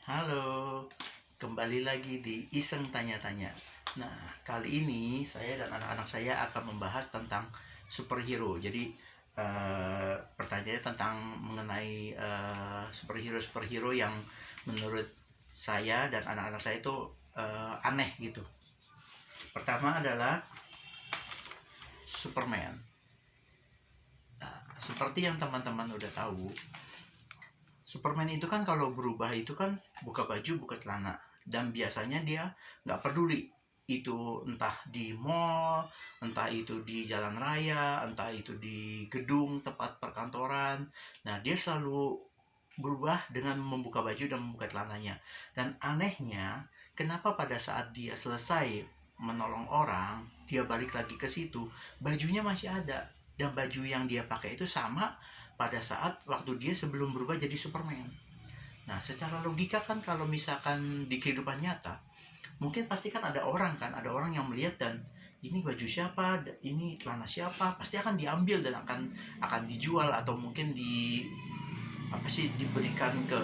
Halo, kembali lagi di Iseng Tanya-Tanya. Nah, kali ini saya dan anak-anak saya akan membahas tentang superhero. Jadi, pertanyaannya tentang mengenai superhero-superhero yang menurut saya dan anak-anak saya itu aneh gitu. Pertama adalah Superman. Nah, seperti yang teman-teman udah tahu, Superman itu kan kalau berubah itu kan buka baju, buka celana. Dan biasanya dia nggak peduli itu entah di mall, entah itu di jalan raya, entah itu di gedung tempat perkantoran. Nah, dia selalu berubah dengan membuka baju dan membuka celananya. Dan anehnya, kenapa pada saat dia selesai menolong orang, dia balik lagi ke situ, bajunya masih ada. Dan baju yang dia pakai itu sama pada saat waktu dia sebelum berubah jadi Superman. Nah, secara logika kan kalau misalkan di kehidupan nyata, mungkin pasti kan ada orang yang melihat dan ini baju siapa, ini celana siapa, pasti akan diambil dan akan dijual atau mungkin diberikan ke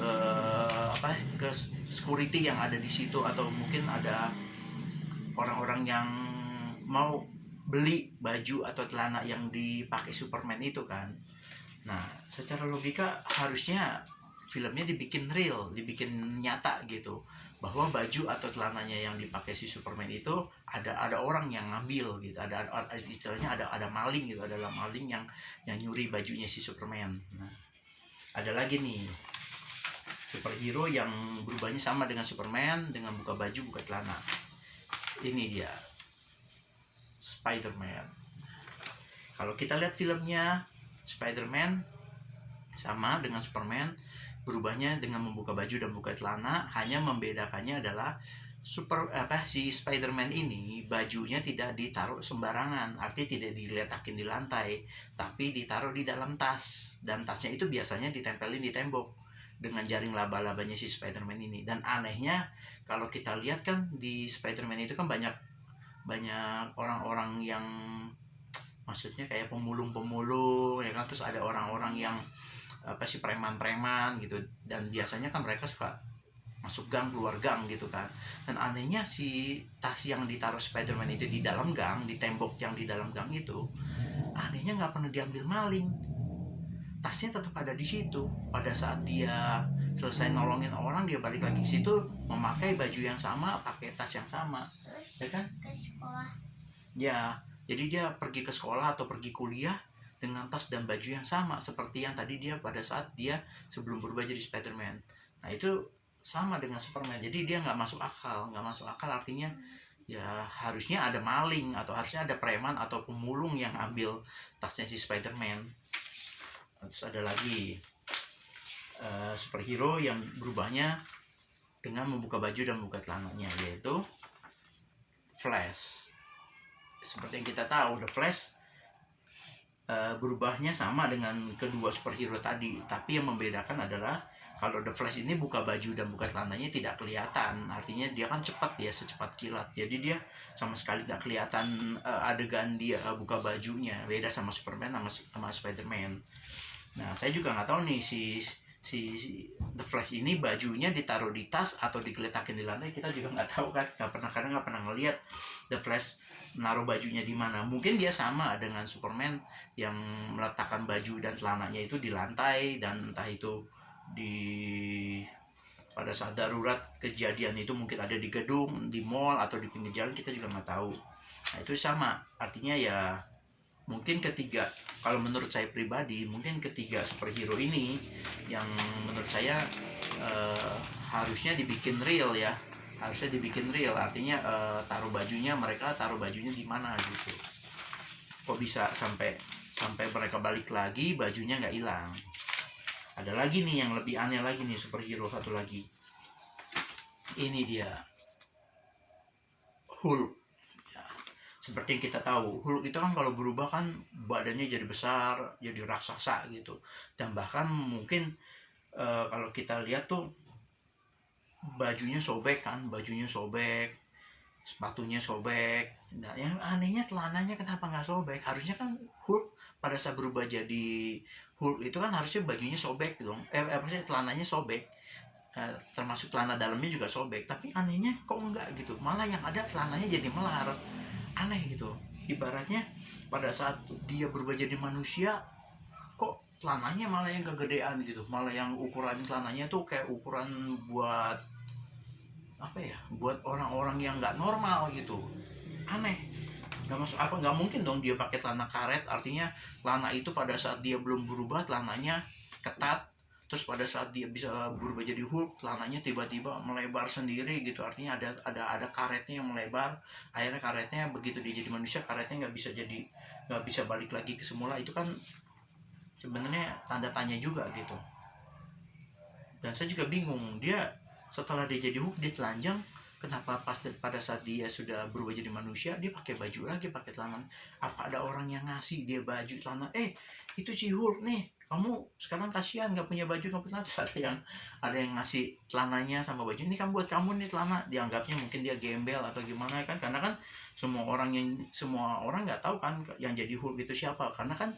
ke security yang ada di situ atau mungkin ada orang-orang yang mau beli baju atau celana yang dipakai Superman itu kan. Nah, secara logika harusnya filmnya dibikin real, dibikin nyata gitu. Bahwa baju atau celananya yang dipakai si Superman itu ada orang yang ngambil gitu. Ada istilahnya ada maling gitu, ada maling yang nyuri bajunya si Superman. Nah, ada lagi nih superhero yang berubahnya sama dengan Superman dengan buka baju, buka celana. Ini dia Spider-Man. Kalau kita lihat filmnya Spider-Man sama dengan Superman, berubahnya dengan membuka baju dan buka celana. Hanya membedakannya adalah si Spider-Man ini bajunya tidak ditaruh sembarangan, artinya tidak diletakin di lantai, tapi ditaruh di dalam tas. Dan tasnya itu biasanya ditempelin di tembok dengan jaring laba-labanya si Spider-Man ini. Dan anehnya kalau kita lihat kan di Spider-Man itu kan banyak banyak orang-orang yang maksudnya kayak pemulung-pemulung ya kan, terus ada orang-orang yang preman-preman gitu, dan biasanya kan mereka suka masuk gang keluar gang gitu kan. Dan anehnya si tas yang ditaruh Spider-Man itu di dalam gang, di tembok yang di dalam gang itu, anehnya nggak pernah diambil maling. Tasnya tetap ada di situ. Pada saat dia selesai nolongin orang, dia balik lagi ke situ memakai baju yang sama, pakai tas yang sama, ya kan? Ke sekolah. Ya, jadi dia pergi ke sekolah atau pergi kuliah dengan tas dan baju yang sama seperti yang tadi dia pada saat dia sebelum berubah jadi Spider-Man. Nah, itu sama dengan Superman. Jadi dia nggak masuk akal, nggak masuk akal artinya ya harusnya ada maling atau harusnya ada preman atau pemulung yang ambil tasnya si Spider-Man. Terus ada lagi superhero yang berubahnya dengan membuka baju dan membuka celananya, yaitu Flash. Seperti yang kita tahu, The Flash berubahnya sama dengan kedua superhero tadi, tapi yang membedakan adalah kalau The Flash ini buka baju dan buka celananya tidak kelihatan, artinya dia kan cepat ya, secepat kilat, jadi dia sama sekali nggak kelihatan adegan dia buka bajunya. Beda sama Superman sama Spider-Man. Nah, saya juga nggak tahu nih si The Flash ini bajunya ditaruh di tas atau digeletakin di lantai, kita juga nggak tahu kan, kadang nggak pernah ngelihat The Flash naruh bajunya di mana. Mungkin dia sama dengan Superman yang meletakkan baju dan celananya itu di lantai, dan entah itu di pada saat darurat kejadian itu mungkin ada di gedung, di mall atau di pinggir jalan, kita juga nggak tahu. Nah, itu sama artinya ya. Mungkin kalau menurut saya pribadi, mungkin ketiga superhero ini yang menurut saya harusnya dibikin real ya, harusnya dibikin real, artinya mereka taruh bajunya di mana gitu. Kok bisa sampai mereka balik lagi bajunya nggak hilang. Ada lagi nih yang lebih aneh lagi nih, superhero satu lagi, ini dia Hulk. Seperti yang kita tahu, Hulk itu kan kalau berubah kan badannya jadi besar, jadi raksasa gitu. Dan bahkan mungkin kalau kita lihat tuh bajunya sobek kan, sepatunya sobek. Nah, yang anehnya celananya kenapa nggak sobek? Harusnya kan Hulk pada saat berubah jadi Hulk itu kan harusnya bajunya sobek dong. Celananya sobek. termasuk celana dalamnya juga sobek. Tapi anehnya kok enggak gitu, malah yang ada celananya jadi melar. Aneh gitu. Ibaratnya pada saat dia berubah jadi manusia, kok celananya malah yang kegedean gitu, malah yang ukuran celananya tuh kayak ukuran buat apa ya, buat orang-orang yang nggak normal gitu. Aneh, nggak masuk apa, nggak mungkin dong dia pakai celana karet. Artinya celana itu pada saat dia belum berubah celananya ketat, terus pada saat dia bisa berubah jadi Hulk celananya tiba-tiba melebar sendiri gitu. Artinya ada karetnya yang melebar. Akhirnya karetnya begitu dia jadi manusia, karetnya nggak bisa balik lagi ke semula. Itu kan sebenarnya tanda tanya juga gitu. Dan saya juga bingung, dia setelah dia jadi Hulk dia telanjang, kenapa pada saat dia sudah berubah jadi manusia dia pakai baju lagi, pakai celana? Apa ada orang yang ngasih dia baju celana, itu si Hulk nih, kamu sekarang kasihan nggak punya baju, nggak punya? Terus ada yang ngasih celananya sama baju, ini kan buat kamu nih celana. Dianggapnya mungkin dia gembel atau gimana kan, karena kan semua orang nggak tahu kan yang jadi Hulk itu siapa. Karena kan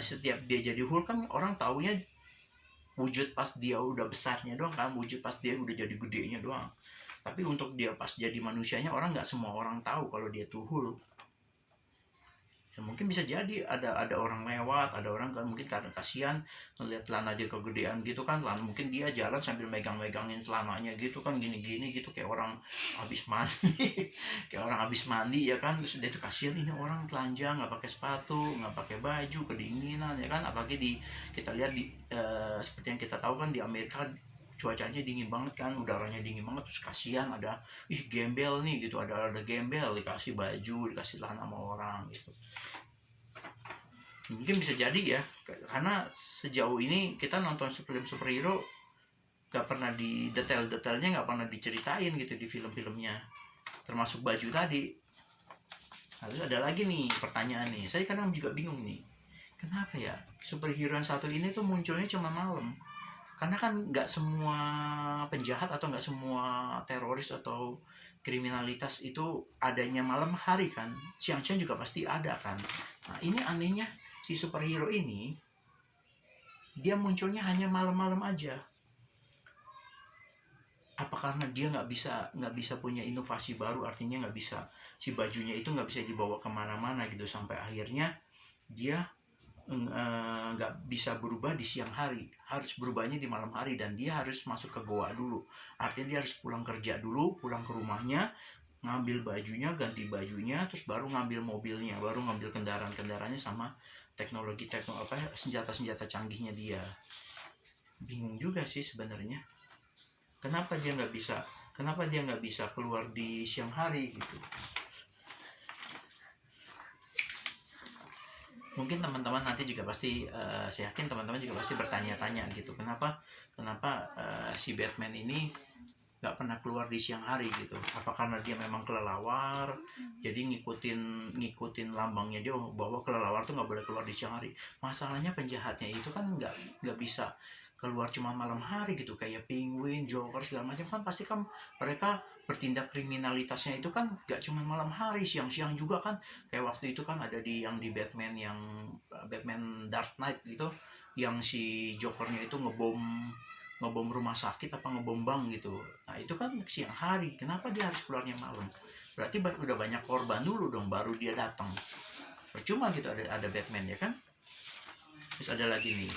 setiap dia jadi Hulk kan orang taunya wujud pas dia udah besarnya doang kan, wujud pas dia udah jadi gedenya doang. Tapi untuk dia pas jadi manusianya, orang nggak semua orang tahu kalau dia tuh Hulk. Ya, mungkin bisa jadi ada orang lewat, ada orang kan mungkin karena kasihan ngeliat celana dia kegedean gitu kan, mungkin dia jalan sambil megangin celananya gitu kan, gini-gini gitu kayak orang habis mandi kayak orang habis mandi ya kan. Terus dia tuh kasihan, ini orang telanjang nggak pakai sepatu, nggak pakai baju, kedinginan ya kan. Apalagi kita lihat seperti yang kita tahu kan di Amerika cuacanya dingin banget kan, udaranya dingin banget. Terus kasihan ada gembel nih gitu, ada gembel dikasih baju, dikasih celana sama orang gitu. Mungkin bisa jadi ya, karena sejauh ini kita nonton film superhero gak pernah di detailnya gak pernah diceritain gitu di film-filmnya, termasuk baju tadi. Lalu ada lagi nih pertanyaan nih, saya kadang juga bingung nih, kenapa ya superhero yang satu ini tuh munculnya cuma malam? Karena kan nggak semua penjahat atau nggak semua teroris atau kriminalitas itu adanya malam hari kan, siang-siang juga pasti ada kan. Nah ini anehnya, si superhero ini dia munculnya hanya malam-malam aja. Apa karena dia nggak bisa punya inovasi baru, artinya nggak bisa, si bajunya itu nggak bisa dibawa kemana-mana gitu, sampai akhirnya dia nggak bisa berubah di siang hari, harus berubahnya di malam hari. Dan dia harus masuk ke goa dulu, artinya dia harus pulang kerja dulu, pulang ke rumahnya, ngambil bajunya, ganti bajunya, terus baru ngambil mobilnya, baru ngambil kendaraannya sama teknologi senjata canggihnya dia. Bingung juga sih sebenarnya, kenapa dia nggak bisa keluar di siang hari gitu. Mungkin teman-teman nanti juga pasti saya yakin teman-teman juga pasti bertanya-tanya gitu, kenapa si Batman ini nggak pernah keluar di siang hari gitu. Apa karena dia memang kelelawar, jadi ngikutin lambangnya dia bahwa kelelawar tuh nggak boleh keluar di siang hari. Masalahnya penjahatnya itu kan nggak bisa keluar cuma malam hari gitu, kayak Penguin, Joker segala macam kan, pasti kan mereka bertindak kriminalitasnya itu kan nggak cuma malam hari, siang-siang juga kan. Kayak waktu itu kan ada di Batman yang Batman Dark Knight gitu, yang si Jokernya itu ngebom rumah sakit apa ngebom bank gitu. Nah itu kan siang hari, kenapa dia harus keluarnya malam? Berarti udah banyak korban dulu dong baru dia datang. Percuma gitu ada Batman ya kan. Terus ada lagi nih,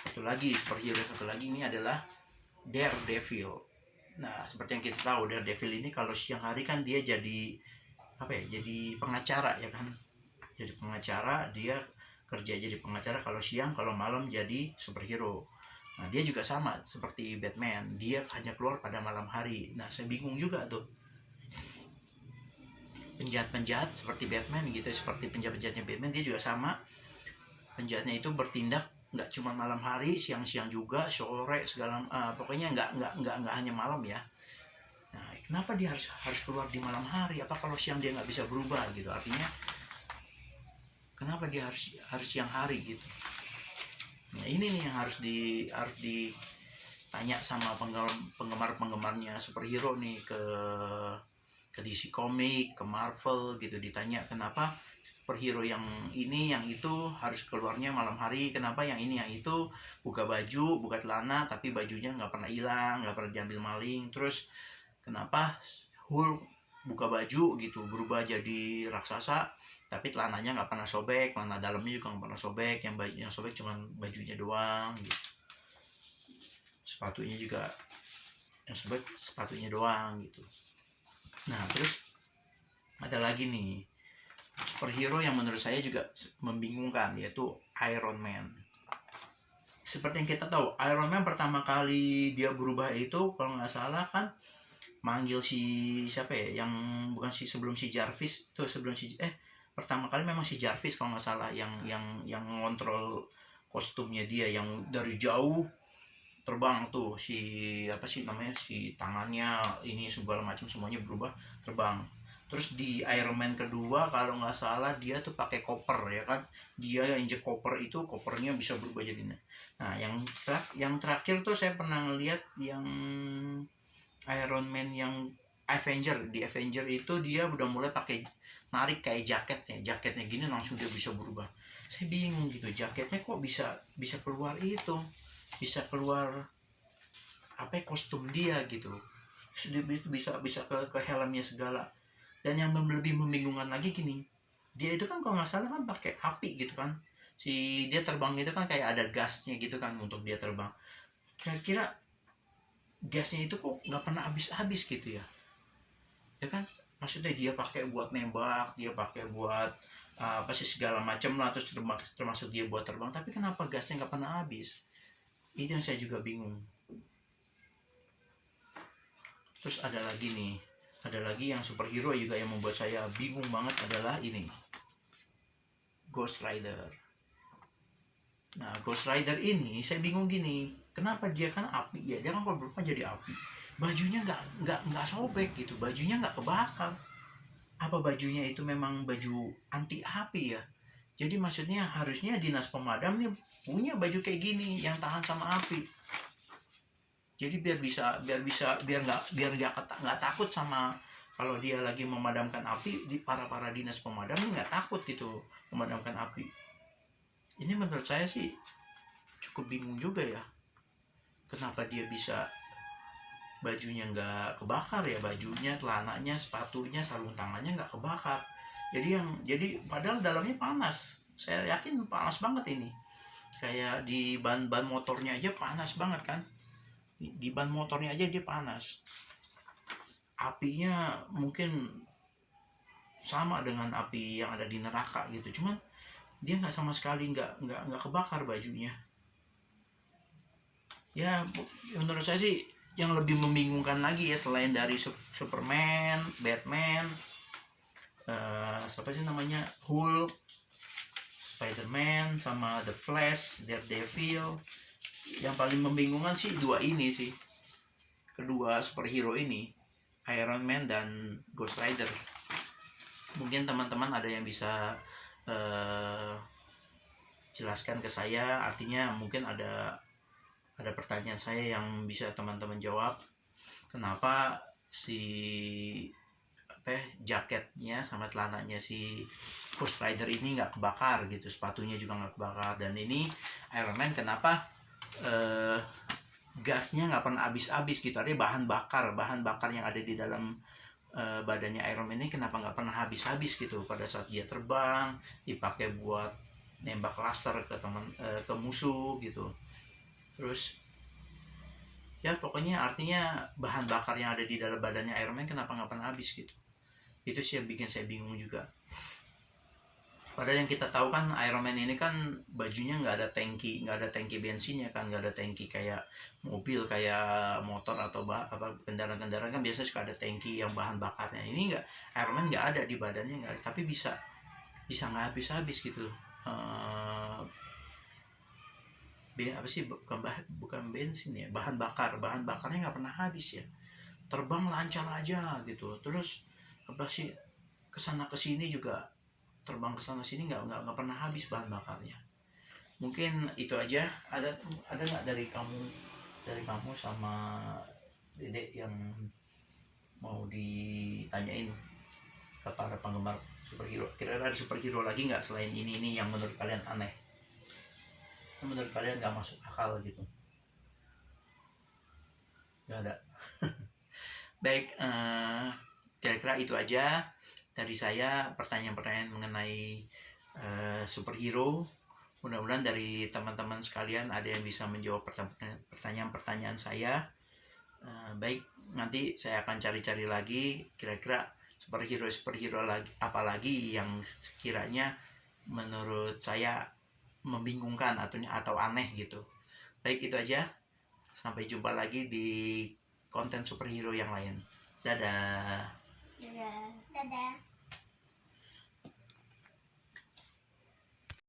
satu lagi ini adalah Daredevil. Nah seperti yang kita tahu, Daredevil ini kalau siang hari kan dia jadi jadi pengacara ya kan, jadi pengacara, dia kerja jadi pengacara kalau siang, kalau malam jadi superhero. Nah dia juga sama seperti Batman, dia hanya keluar pada malam hari. Nah saya bingung juga tuh, penjahat-penjahat seperti Batman gitu, seperti penjahat-penjahatnya Batman, dia juga sama, penjahatnya itu bertindak nggak cuma malam hari, siang-siang juga, sore segala pokoknya nggak hanya malam ya. Nah kenapa dia harus keluar di malam hari? Apa kalau siang dia nggak bisa berubah gitu? Artinya kenapa dia harus siang hari gitu? Nah ini nih yang harus ditanya sama penggemar-penggemarnya superhero nih, ke DC Comics, ke Marvel gitu, ditanya kenapa superhero yang ini yang itu harus keluarnya malam hari, kenapa yang ini yang itu buka baju buka celana tapi bajunya nggak pernah hilang, nggak pernah diambil maling. Terus kenapa Hulk buka baju gitu berubah jadi raksasa tapi celananya nggak pernah sobek, celana dalamnya juga nggak pernah sobek, yang sobek cuma bajunya doang gitu. Sepatunya juga yang sobek sepatunya doang gitu. Nah terus ada lagi nih superhero yang menurut saya juga membingungkan, yaitu Iron Man. Seperti yang kita tahu, Iron Man pertama kali dia berubah itu kalau nggak salah kan manggil si siapa ya, yang bukan si sebelum si Jarvis tuh, sebelum si pertama kali memang si Jarvis kalau nggak salah yang ngontrol kostumnya dia, yang dari jauh terbang tuh, si apa sih namanya, si tangannya ini segala macam semuanya berubah terbang. Terus di Iron Man kedua kalau nggak salah dia tuh pakai koper ya kan, dia injek koper itu kopernya bisa berubah jadinya. Nah yang terakhir tuh saya pernah ngeliat yang Iron Man yang di Avenger itu dia udah mulai pakai narik kayak jaketnya gini langsung dia bisa berubah. Saya bingung gitu, jaketnya kok bisa keluar itu, bisa keluar apa ya, kostum dia gitu. Sudah bisa ke helmnya segala. Dan yang lebih membingungkan lagi gini, dia itu kan kalau nggak salah kan pakai api gitu kan, si dia terbang itu kan kayak ada gasnya gitu kan untuk dia terbang. Kira-kira gasnya itu kok nggak pernah habis-habis gitu ya kan, maksudnya dia pakai buat nembak, dia pakai buat apa sih segala macam lah, terus termasuk dia buat terbang, tapi kenapa gasnya nggak pernah habis? Itu yang saya juga bingung. Terus ada lagi yang superhero juga yang membuat saya bingung banget adalah ini, Ghost Rider. Nah Ghost Rider ini saya bingung gini, kenapa dia kan api ya, dia kan kalau berubah jadi api, bajunya nggak sobek gitu, bajunya nggak kebakar. Apa bajunya itu memang baju anti api ya? Jadi maksudnya harusnya dinas pemadam nih punya baju kayak gini yang tahan sama api. Jadi biar nggak takut sama, kalau dia lagi memadamkan api, di para dinas pemadam nggak takut gitu memadamkan api. Ini menurut saya sih cukup bingung juga ya, kenapa dia bisa bajunya nggak kebakar ya, bajunya, celananya, sepatunya, sarung tangannya nggak kebakar. Jadi padahal dalamnya panas, saya yakin panas banget ini, kayak di ban motornya aja panas banget kan, di ban motornya aja dia panas, apinya mungkin sama dengan api yang ada di neraka gitu, cuman dia nggak sama sekali nggak kebakar bajunya. Ya menurut saya sih yang lebih membingungkan lagi ya, selain dari Superman, Batman, siapa sih namanya, Hulk, Spider-Man, sama The Flash, Daredevil, yang paling membingungkan sih dua ini sih, kedua superhero ini, Iron Man dan Ghost Rider. Mungkin teman-teman ada yang bisa jelaskan ke saya, artinya mungkin ada pertanyaan saya yang bisa teman-teman jawab, kenapa si jaketnya sama celananya si Ghost Rider ini nggak kebakar gitu, sepatunya juga nggak kebakar, dan ini Iron Man kenapa gasnya nggak pernah habis-habis gitu, artinya bahan bakar yang ada di dalam badannya Iron Man ini kenapa nggak pernah habis-habis gitu pada saat dia terbang, dipakai buat nembak laser ke musuh gitu. Terus ya pokoknya artinya bahan bakar yang ada di dalam badannya Iron Man kenapa nggak pernah habis gitu. Itu sih yang bikin saya bingung juga. Padahal yang kita tahu kan Iron Man ini kan bajunya nggak ada tangki bensinnya kan, nggak ada tangki kayak mobil, kayak motor atau apa kendaraan-kendaraan kan biasanya suka ada tangki yang bahan bakarnya. Ini nggak, Iron Man nggak ada di badannya, nggak ada, tapi bisa nggak habis-habis gitu. Apa sih, bukan bensin ya, bahan bakarnya nggak pernah habis ya, terbang lancar aja gitu. Terus apa sih, kesana kesini juga, terbang kesana sini nggak pernah habis bahan bakarnya. Mungkin itu aja. Ada nggak dari kamu sama Dedek yang mau ditanyain? ke para penggemar superhero. Kira-kira ada superhero lagi nggak selain ini yang menurut kalian aneh, yang menurut kalian nggak masuk akal gitu? Nggak ada. Baik, kira-kira itu aja dari saya, pertanyaan-pertanyaan mengenai superhero. Mudah-mudahan dari teman-teman sekalian ada yang bisa menjawab pertanyaan-pertanyaan saya. Baik, nanti saya akan cari-cari lagi kira-kira superhero lagi apa lagi yang sekiranya menurut saya membingungkan atau aneh gitu. Baik, itu aja. Sampai jumpa lagi di konten superhero yang lain. Dadah. Dadah. Dadah.